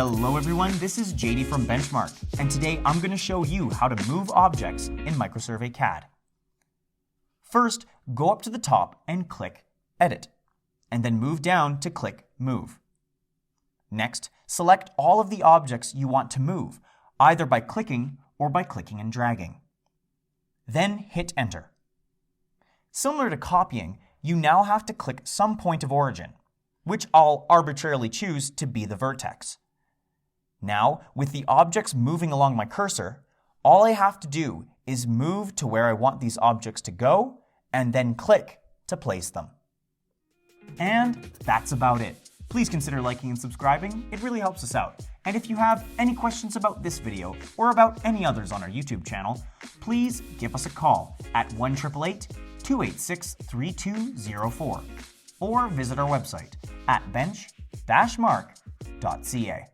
Hello everyone, this is JD from Benchmark, and today I'm going to show you how to move objects in MicroSurvey CAD. First, go up to the top and click Edit, and then move down to click Move. Next, select all of the objects you want to move, either by clicking or by clicking and dragging. Then hit Enter. Similar to copying, you now have to click some point of origin, which I'll arbitrarily choose to be the vertex. Now, with the objects moving along my cursor, all I have to do is move to where I want these objects to go and then click to place them. And that's about it. Please consider liking and subscribing, it really helps us out. And if you have any questions about this video or about any others on our YouTube channel, please give us a call at 1-888-286-3204 or visit our website at bench-mark.ca.